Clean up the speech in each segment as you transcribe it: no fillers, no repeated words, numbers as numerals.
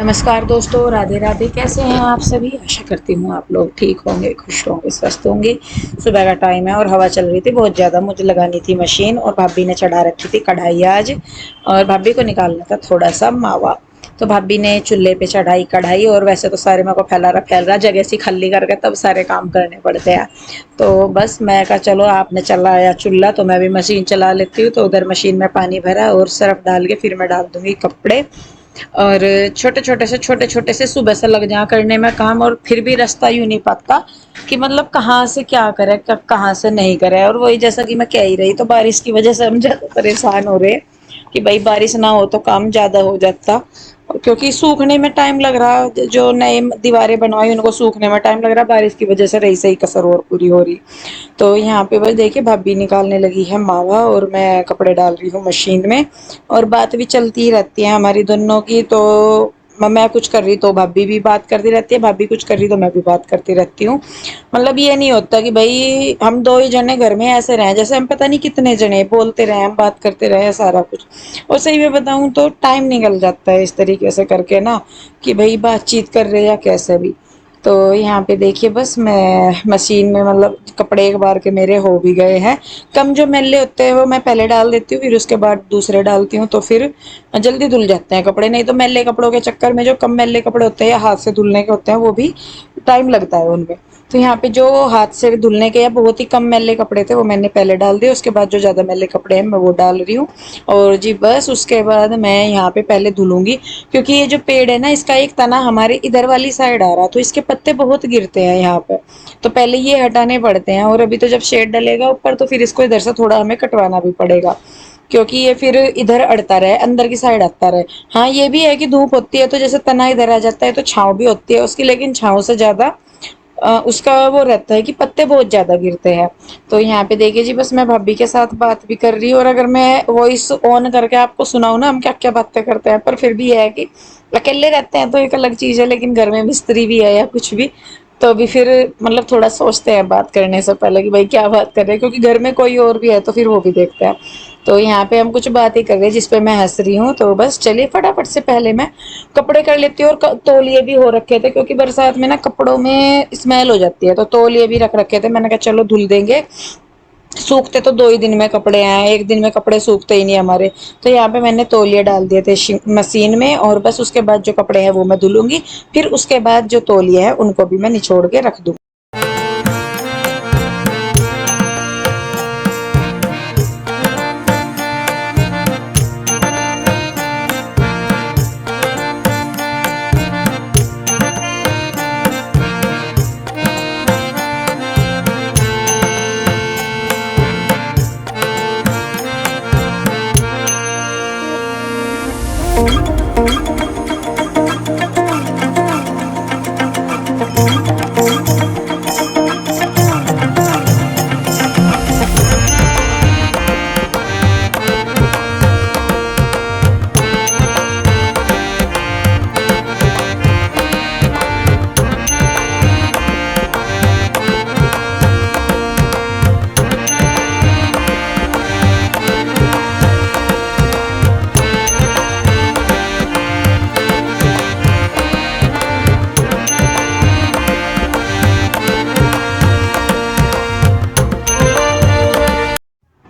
नमस्कार दोस्तों, राधे राधे। कैसे हैं आप सभी? आशा करती हूँ आप लोग ठीक होंगे, खुश होंगे, स्वस्थ होंगे। सुबह का टाइम है और हवा चल रही थी बहुत ज़्यादा। मुझे लगानी थी मशीन और भाभी ने चढ़ा रखी थी कढ़ाई आज, और भाभी को निकालना था थोड़ा सा मावा। तो भाभी ने चूल्हे पे चढ़ाई कढ़ाई, और वैसे तो सारे मेरे को फैल रहा जगह सी खाली करके तब सारे काम करने पड़ते हैं। तो बस मैं कहा चलो आपने चलाया चूल्हा तो मैं भी मशीन चला लेती हूँ। तो उधर मशीन में पानी भरा और सर्फ डाल के फिर मैं डाल दूंगी कपड़े। और छोटे छोटे से सुबह से लग जा करने में काम, और फिर भी रास्ता यूं नहीं पाता कि मतलब कहाँ से क्या करे कब कहाँ से नहीं करे। और वही जैसा कि मैं कह ही रही, तो बारिश की वजह से हम ज्यादा परेशान हो रहे हैं कि भाई बारिश ना हो तो काम ज्यादा हो जाता। क्योंकि सूखने में टाइम लग रहा, जो नए दीवारें बनवाई उनको सूखने में टाइम लग रहा, बारिश की वजह से रही सही कसर और पूरी हो रही। तो यहाँ पे बस देखिए भाभी निकालने लगी है मावा और मैं कपड़े डाल रही हूँ मशीन में। और बात भी चलती ही रहती है हमारी दोनों की। तो मैं कुछ कर रही तो भाभी भी बात करती रहती है, भाभी कुछ कर रही तो मैं भी बात करती रहती हूँ। मतलब ये नहीं होता कि भाई हम दो ही जने घर में ऐसे रहें जैसे हम पता नहीं कितने जने बोलते रहे, हम बात करते रहे सारा कुछ। और सही में बताऊं तो टाइम निकल जाता है इस तरीके से करके ना, कि भाई बातचीत कर रहे या कैसे भी। तो यहाँ पे देखिए बस मैं मशीन में मतलब कपड़े एक बार के मेरे हो भी गए हैं। कम जो मैले होते हैं वो मैं पहले डाल देती हूँ, फिर उसके बाद दूसरे डालती हूँ, तो फिर जल्दी धुल जाते हैं कपड़े। नहीं तो मैले कपड़ों के चक्कर में जो कम मैले कपड़े होते हैं या हाथ से धुलने के होते हैं वो भी टाइम लगता है उनमें। तो यहाँ पे जो हाथ से धुलने के या बहुत ही कम मैले कपड़े थे वो मैंने पहले डाल दिए, उसके बाद जो ज्यादा मैले कपड़े हैं मैं वो डाल रही हूँ। और जी बस उसके बाद मैं यहाँ पे पहले धुलूंगी, क्योंकि ये जो पेड़ है ना इसका एक तना हमारे इधर वाली साइड आ रहा, तो इसके पत्ते बहुत गिरते हैं यहाँ पे। तो पहले ये हटाने पड़ते हैं, और अभी तो जब शेड डलेगा ऊपर तो फिर इसको इधर से थोड़ा हमें कटवाना भी पड़ेगा, क्योंकि ये फिर इधर अड़ता रहे, अंदर की साइड आता रहे। हाँ ये भी है कि धूप होती है तो जैसे तना इधर आ जाता है तो छांव भी होती है उसकी, लेकिन छांव से ज्यादा उसका वो रहता है कि पत्ते बहुत ज्यादा गिरते हैं। तो यहाँ पे देखिए जी बस मैं भाभी के साथ बात भी कर रही हूँ, और अगर मैं वॉइस ऑन करके आपको सुनाऊँ ना हम क्या क्या बातें करते हैं, पर फिर भी ये है कि अकेले रहते हैं तो एक अलग चीज है, लेकिन घर में मिस्त्री भी है या कुछ भी तो अभी फिर मतलब थोड़ा सोचते हैं बात करने से पहले कि भाई क्या बात कर रहे हैं, क्योंकि घर में कोई और भी है तो फिर वो भी देखता है। तो यहाँ पे हम कुछ बात ही कर रहे हैं जिसपे मैं हंस रही हूँ। तो बस चलिए फटाफट से पहले मैं कपड़े कर लेती हूँ। और तौलिए भी हो रखे थे क्योंकि बरसात में ना कपड़ों में स्मेल हो जाती है, तो तौलिए भी रख रखे थे। मैंने कहा चलो धुल देंगे, सूखते तो 2 ही दिन में कपड़े हैं, एक दिन में कपड़े सूखते ही नहीं हमारे। तो यहाँ पे मैंने तौलिए डाल दिए थे मशीन में, और बस उसके बाद जो कपड़े हैं वो मैं धुलूंगी। फिर उसके बाद जो तौलिए है उनको भी मैं निचोड़ के रख दूंगी।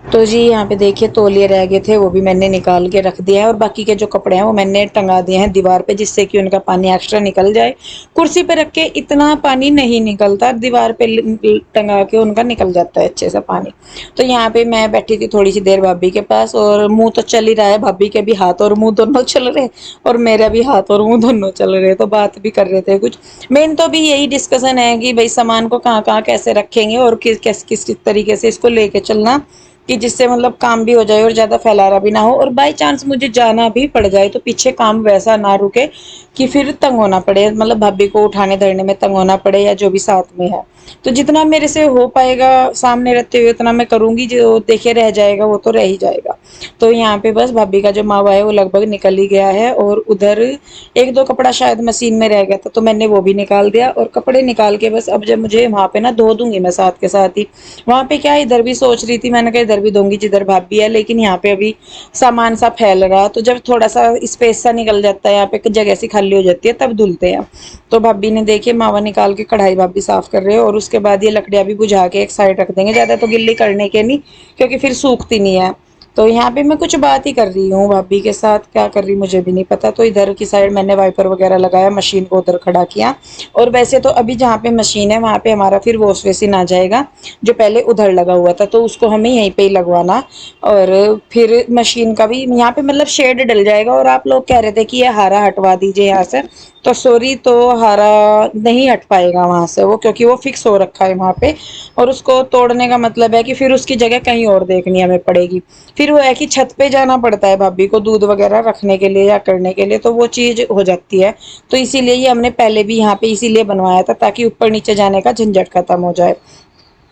तो जी यहाँ पे देखिए तौलिए रह गए थे वो भी मैंने निकाल के रख दिया है, और बाकी के जो कपड़े हैं वो मैंने टंगा दिए हैं दीवार पे, जिससे कि उनका पानी एक्स्ट्रा निकल जाए। कुर्सी पे रख के इतना पानी नहीं निकलता, दीवार पे टंगा के उनका निकल जाता है अच्छे से पानी। तो यहाँ पे मैं बैठी थी थोड़ी सी देर भाभी के पास, और मुंह तो चल ही रहा है, भाभी के भी हाथ और मुंह दोनों चल रहे और मेरा भी हाथ और मुंह दोनों चल रहे, तो बात भी कर रहे थे कुछ। मेन तो भी यही डिस्कशन है कि भाई सामान को कहाँ कहाँ कैसे रखेंगे और किस तरीके से इसको लेके चलना, कि जिससे मतलब काम भी हो जाए और ज्यादा फैलारा भी ना हो, और बाई चांस मुझे जाना भी पड़ जाए तो पीछे काम वैसा ना रुके कि फिर तंग होना पड़े, मतलब भाभी को उठाने धरने में तंग होना पड़े या जो भी साथ में है। तो जितना मेरे से हो पाएगा सामने रहते हुए उतना मैं करूंगी, जो देखे रह जाएगा वो तो रह ही जाएगा। तो यहाँ पे बस भाभी का जो मावा है वो लगभग निकल ही गया है, और उधर एक दो कपड़ा शायद मशीन में रह गया था तो मैंने वो भी निकाल दिया। और कपड़े निकाल के बस अब जब मुझे वहां पे ना धो दूंगी मैं साथ के साथ ही। वहां पे क्या इधर भी सोच रही थी, मैंने कहा इधर भी दूंगी जिधर भाभी है, लेकिन यहाँ पे अभी सामान सा फैल रहा, तो जब थोड़ा सा स्पेस सा निकल जाता है, यहाँ पे जगह सी खाली हो जाती है, तब धुलते हैं। तो भाभी ने देखिए मावा निकाल के कढ़ाई भाभी साफ कर रहे हो, और उसके बाद ये लकड़ियां भी बुझा के एक साइड रख देंगे, ज्यादा तो गिल्ली करने के नहीं, क्योंकि फिर सूखती नहीं है। तो यहाँ पे मैं कुछ बात ही कर रही हूँ भाभी के साथ, क्या कर रही मुझे भी नहीं पता। तो इधर की साइड मैंने वाइपर वगैरह लगाया, मशीन को उधर खड़ा किया। और वैसे तो अभी जहाँ पे मशीन है वहाँ पे हमारा फिर वॉश बेसिन आ जाएगा, जो पहले उधर लगा हुआ था, तो उसको हमें यहीं पे ही लगवाना। और फिर मशीन का भी यहाँ पे मतलब शेड डल जाएगा। और आप लोग कह रहे थे कि ये हारा हटवा दीजिए यहाँ से, तो सॉरी, तो हारा नहीं हट पाएगा वहां से वो, क्योंकि वो फिक्स हो रखा है वहां पे। और उसको तोड़ने का मतलब है कि फिर उसकी जगह कहीं और देखनी हमें पड़ेगी। फिर वो है कि छत पे जाना पड़ता है भाभी को दूध वगैरह रखने के लिए या करने के लिए, तो वो चीज हो जाती है। तो इसीलिए ये हमने पहले भी यहाँ पे इसीलिए बनवाया था, ताकि ऊपर नीचे जाने का झंझट खत्म हो जाए।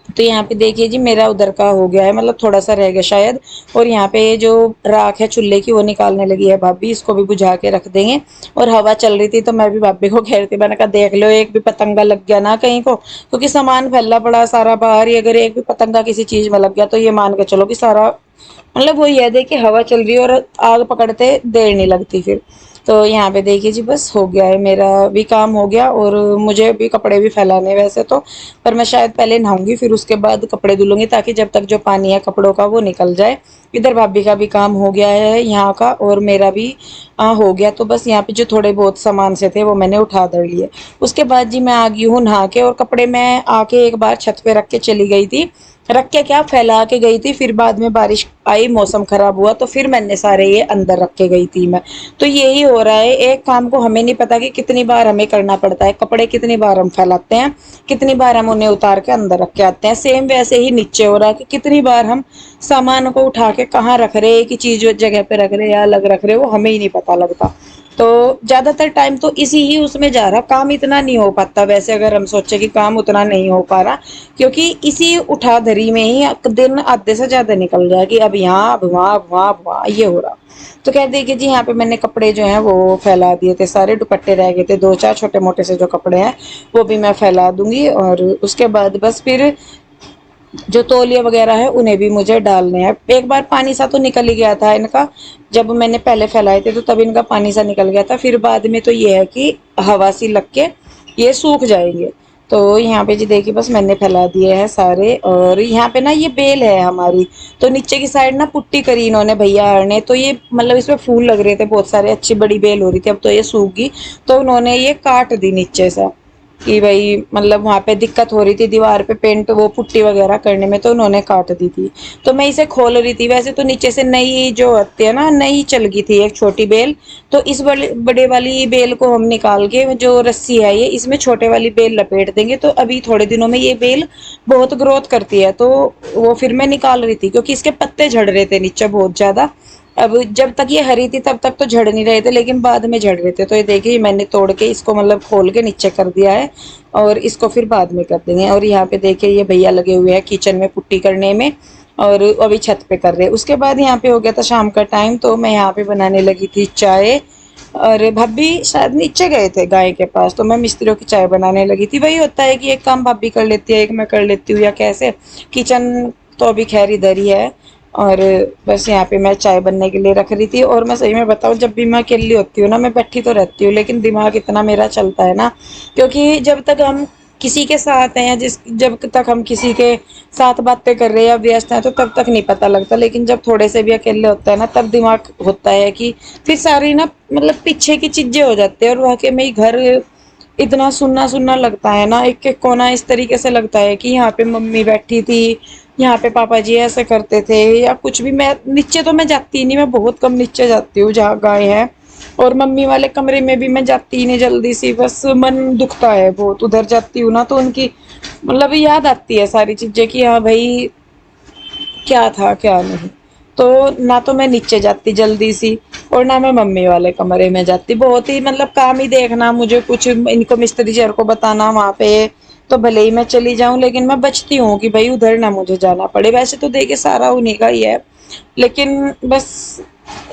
तो यहाँ पे देखिए जी मेरा उधर का हो गया है, मतलब थोड़ा सा रह गया शायद। और यहाँ पे जो राख है चूल्हे की वो निकालने लगी है भाभी, इसको भी बुझा के रख देंगे। और हवा चल रही थी तो मैं भी भाभी को कह रही थी, मैंने कहा देख लो एक भी पतंगा लग गया ना कहीं को, क्योंकि सामान फैला पड़ा सारा बाहर ही, अगर एक भी पतंगा किसी चीज में लग गया तो ये मान के चलो कि सारा, मतलब वही है, देखिए हवा चल रही है और आग पकड़ते देर नहीं लगती फिर। तो यहाँ पे देखिए जी बस हो गया है, मेरा भी काम हो गया। और मुझे भी कपड़े भी फैलाने वैसे तो, पर मैं शायद पहले नहाऊंगी फिर उसके बाद कपड़े धुलूंगी, ताकि जब तक जो पानी है कपड़ों का वो निकल जाए। इधर भाभी का भी काम हो गया है यहाँ का, और मेरा भी हो गया। तो बस यहाँ पे जो थोड़े बहुत सामान से थे वो मैंने उठा धर लिए। उसके बाद जी मैं आ गई हूँ नहा के, और कपड़े मैं आके एक बार छत पे रख के चली गई थी, रख के क्या फैला के गई थी। फिर बाद में बारिश आई, मौसम खराब हुआ, तो फिर मैंने सारे ये अंदर रख के गई थी मैं। तो यही हो रहा है, एक काम को हमें नहीं पता कि कितनी बार हमें करना पड़ता है, कपड़े कितनी बार हम फैलाते हैं, कितनी बार हम उन्हें उतार के अंदर रख के आते हैं। सेम वैसे ही नीचे हो रहा है कि कितनी बार हम सामान को उठा के कहाँ रख रहे हैं, एक ही चीज जगह पे रख रहे हैं या अलग रख रहे हैं, वो हमें ही नहीं पता लगता। तो ज्यादातर टाइम तो इसी ही उसमें जा रहा, काम इतना नहीं हो पाता वैसे, अगर हम सोचे कि काम उतना नहीं हो पा रहा, क्योंकि इसी उठा धरी में ही दिन आधे से ज्यादा निकल जाए कि अब यहाँ अब वहाँ अब वहाँ अब वहाँ, ये हो रहा। तो कह देखिए जी यहाँ पे मैंने कपड़े जो हैं वो फैला दिए थे सारे, दुपट्टे रह गए थे दो चार छोटे मोटे से जो कपड़े हैं वो भी मैं फैला दूंगी। और उसके बाद बस फिर जो तौलिया वगैरह है उन्हें भी मुझे डालने हैं। एक बार पानी सा तो निकल ही गया था इनका, जब मैंने पहले फैलाए थे तो तब इनका पानी सा निकल गया था, फिर बाद में तो ये है कि हवा सी लग के ये सूख जाएंगे। तो यहाँ पे जी देखिए बस मैंने फैला दिए हैं सारे। और यहाँ पे ना ये बेल है हमारी, तो नीचे की साइड ना पुट्टी करी इन्होंने भैया ने, तो ये मतलब इसमें फूल लग रहे थे बहुत सारे, अच्छी बड़ी बेल हो रही थी, अब तो ये सूख गई। तो उन्होंने ये काट दी नीचे से, कि भाई मतलब वहां पे दिक्कत हो रही थी दीवार पे पेंट वो पुट्टी वगैरह करने में, तो उन्होंने काट दी थी। तो मैं इसे खोल रही थी, वैसे तो नीचे से नई जो आती है ना, नई चल गई थी एक छोटी बेल। तो इस बड़े बड़े वाली बेल को हम निकाल के, जो रस्सी है ये, इसमें छोटे वाली बेल लपेट देंगे, तो अभी थोड़े दिनों में ये बेल बहुत ग्रोथ करती है। तो वो फिर मैं निकाल रही थी, क्योंकि इसके पत्ते झड़ रहे थे नीचे बहुत ज्यादा। अब जब तक ये हरी थी तब तक तो झड़ नहीं रहे थे, लेकिन बाद में झड़ रहे थे। तो ये देखिए मैंने तोड़ के इसको मतलब खोल के नीचे कर दिया है, और इसको फिर बाद में कर देंगे। और यहाँ पे देखिए ये भैया लगे हुए हैं किचन में पुट्टी करने में, और अभी छत पे कर रहे हैं। उसके बाद यहाँ पे हो गया था शाम का टाइम, तो मैं यहाँ पे बनाने लगी थी चाय। और भाभी शायद नीचे गए थे गाय के पास, तो मैं मिस्त्रियों की चाय बनाने लगी थी। वही होता है कि एक काम भाभी कर लेती है, एक मैं कर लेती हूँ, या कैसे। किचन तो अभी खैर इधर ही है। और बस यहाँ पे मैं चाय बनने के लिए रख रही थी। और मैं सही में बताऊँ, जब भी मैं अकेली होती हूँ ना, मैं बैठी तो रहती हूँ, लेकिन दिमाग इतना मेरा चलता है ना, क्योंकि जब तक हम किसी के साथ हैं, या जब तक हम किसी के साथ बातें कर रहे हैं या व्यस्त हैं, तो तब तक नहीं पता लगता। लेकिन जब थोड़े से भी अकेले होता है ना, तब दिमाग होता है कि फिर सारी ना मतलब पीछे की चीजें हो जाती है। और वाकई में ही घर इतना सुनना सुनना लगता है ना, एक एक कोना इस तरीके से लगता है कि यहाँ पे मम्मी बैठी थी, यहाँ पे पापा जी ऐसे करते थे, या कुछ भी। मैं नीचे तो मैं जाती ही नहीं, मैं बहुत कम नीचे जाती हूँ जहाँ गाय है। और मम्मी वाले कमरे में भी मैं जाती ही नहीं जल्दी सी, बस मन दुखता है बहुत। उधर जाती हूँ ना तो उनकी मतलब याद आती है सारी चीजें, कि हाँ भाई क्या था क्या नहीं। तो ना तो मैं नीचे जाती जल्दी सी, और ना मैं मम्मी वाले कमरे में जाती। बहुत ही मतलब काम ही देखना, मुझे कुछ इनको मिस्त्री सर को बताना वहां पे, तो भले ही मैं चली जाऊं, लेकिन मैं बचती हूँ कि भाई उधर ना मुझे जाना पड़े। वैसे तो देखिए सारा उन्हीं का ही है, लेकिन बस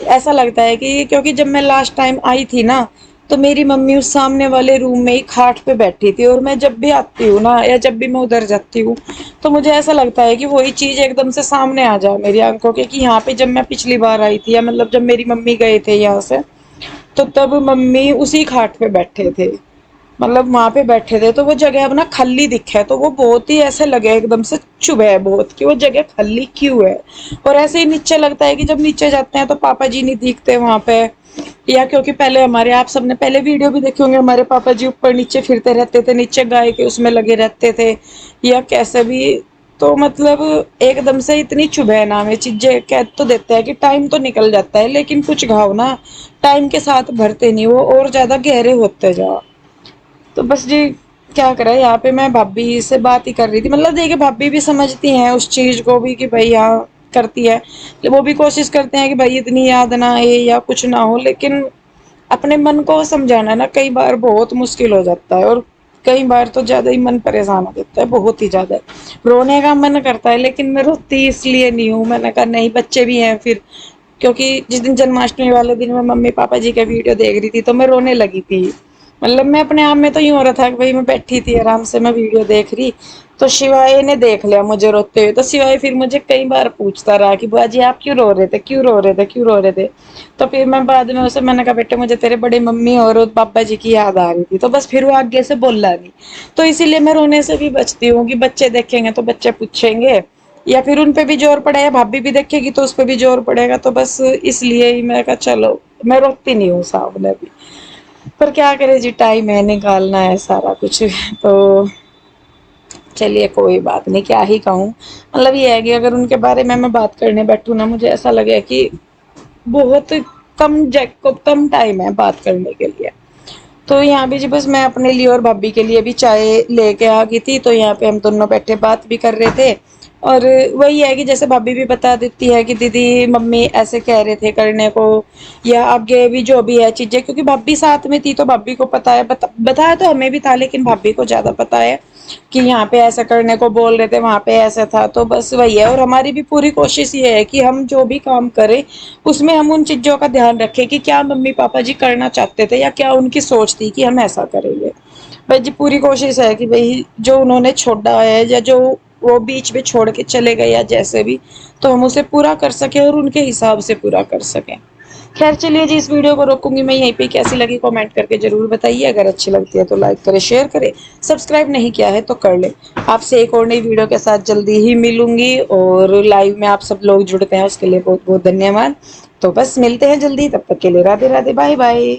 ऐसा लगता है कि क्योंकि जब मैं लास्ट टाइम आई थी ना, تو میری ممی اس سامنے والے روم میں ہی کھاٹ پہ بیٹھی تھی، اور میں جب بھی آتی ہوں نا یا جب بھی میں ادھر جاتی ہوں تو مجھے ایسا لگتا ہے کہ وہی چیز ایک دم سے سامنے آ جائے میری آنکھوں کے، کہ یہاں پہ جب میں پچھلی بار آئی تھی، یا مطلب جب میری ممی گئے تھے یہاں سے، تو تب ممی اسی کھاٹ پہ بیٹھے تھے، مطلب وہاں پہ بیٹھے تھے، تو وہ جگہ اب نا خالی دکھے تو وہ بہت ہی ایسے لگے ایک دم سے چبھے ہے بہت، کہ وہ جگہ خالی کیوں ہے۔ اور ایسے ہی نیچے لگتا ہے کہ جب نیچے جاتے ہیں تو پاپا جی نہیں دکھتے وہاں پہ، یا کیونکہ پہلے ہمارے، آپ سب نے پہلے ویڈیو بھی دیکھے ہوں گے، ہمارے پاپا جی اوپر نیچے پھرتے رہتے تھے، نیچے گائے کے اس میں لگے رہتے تھے یا کیسے بھی، تو مطلب ایک دم سے اتنی چبہ نا ہمیں چیزیں، کہہ تو دیتے ہیں کہ ٹائم تو نکل جاتا ہے لیکن کچھ گھاؤ نا ٹائم کے ساتھ بھرتے نہیں، وہ اور زیادہ گہرے ہوتے جا۔ تو بس جی کیا کرے، یہاں پہ میں بھابھی سے بات ہی کر رہی تھی، مطلب دیکھے بھابھی بھی سمجھتی ہیں اس چیز کو بھی کہ بھائی یہاں کرتی ہے، وہ بھی کوشش کرتے ہیں کہ بھائی اتنی یاد نہ آئے یا کچھ نہ ہو، لیکن اپنے من کو سمجھانا نا کئی بار بہت مشکل ہو جاتا ہے، اور کئی بار تو زیادہ ہی من پریشان ہو جاتا ہے، بہت ہی زیادہ رونے کا من کرتا ہے، لیکن میں روتی اس لیے نہیں ہوں، میں نے کہا نہیں بچے بھی ہیں پھر، کیونکہ جس دن جنماشٹمی والے دن میں ممی پاپا جی کا ویڈیو دیکھ رہی تھی تو میں رونے لگی تھی، مطلب میں اپنے آپ میں تو یوں ہو رہا تھا کہ بھائی میں بیٹھی تھی آرام سے میں ویڈیو دیکھ رہی، تو شیوائے نے دیکھ لیا مجھے روتے ہوئے، تو سوائے پھر مجھے کئی بار پوچھتا رہا کہ بوا جی آپ کیوں رو رہے تھے، کیوں رو رہے تھے، کیوں رو رہے تھے، تو پھر میں بعد میں اسے میں نے کہا بیٹے مجھے تیرے بڑی ممی اور پاپا جی کی یاد آ رہی تھی، تو بس پھر وہ آگے سے بولا نہیں، تو اسی لیے میں رونے سے بھی بچتی ہوں کہ بچے دیکھیں گے تو بچے پوچھیں گے، یا پھر ان پہ بھی زور پڑے گا، بھابھی بھی دیکھے گی تو اس پہ بھی زور پڑے گا، تو بس اس لیے ہی میں کہا چلو میں روتی نہیں ہوں سامنے بھی، پر کیا کرے جی ٹائم ہے نکالنا ہے سارا کچھ، تو چلیے کوئی بات نہیں، کیا ہی کہوں، مطلب یہ ہے کہ اگر ان کے بارے میں بات کرنے بیٹھوں نا مجھے ایسا لگے کہ بہت کم ٹائم ہے بات کرنے کے لیے، تو یہاں بھی جی بس میں اپنے لیے اور بھابھی کے لیے بھی چائے لے کے آ گئی تھی، تو یہاں پہ ہم دونوں بیٹھے بات بھی کر رہے تھے، اور وہی ہے کہ جیسے بھابھی بھی بتا دیتی ہے کہ دیدی ممی ایسے کہہ رہے تھے کرنے کو، یا آگے بھی جو بھی ہے چیزیں، کیونکہ بھابھی ساتھ میں تھی تو بھابھی کو پتا ہے، بتایا تو ہمیں بھی تھا لیکن بھابھی کو زیادہ پتا ہے کہ یہاں پہ ایسا کرنے کو بول رہے تھے وہاں پہ ایسا تھا، تو بس وہی ہے، اور ہماری بھی پوری کوشش یہ ہے کہ ہم جو بھی کام کریں اس میں ہم ان چیزوں کا دھیان رکھیں کہ کیا ممی پاپا جی کرنا چاہتے تھے یا کیا ان کی سوچ تھی کہ ہم ایسا کریں گے، بھائی جی پوری کوشش ہے کہ بھائی جو انہوں نے چھوڑا ہے یا جو وہ بیچ میں چھوڑ کے چلے گئے یا جیسے بھی، تو ہم اسے پورا کر سکیں اور ان کے حساب سے پورا کر سکیں۔ خیر چلیے جی اس ویڈیو کو روکوں گی میں یہیں پہ، کیسی لگی کمنٹ کر کے ضرور بتائیے، اگر اچھی لگتی ہے تو لائک کرے شیئر کرے، سبسکرائب نہیں کیا ہے تو کر لے۔ آپ سے ایک اور نئی ویڈیو کے ساتھ جلدی ہی ملوں گی، اور لائیو میں آپ سب لوگ جڑتے ہیں اس کے لیے بہت بہت دھنیہ واد، تو بس ملتے ہیں جلدی، تب تک کے لیے رادھے رادھے، بائے بائے۔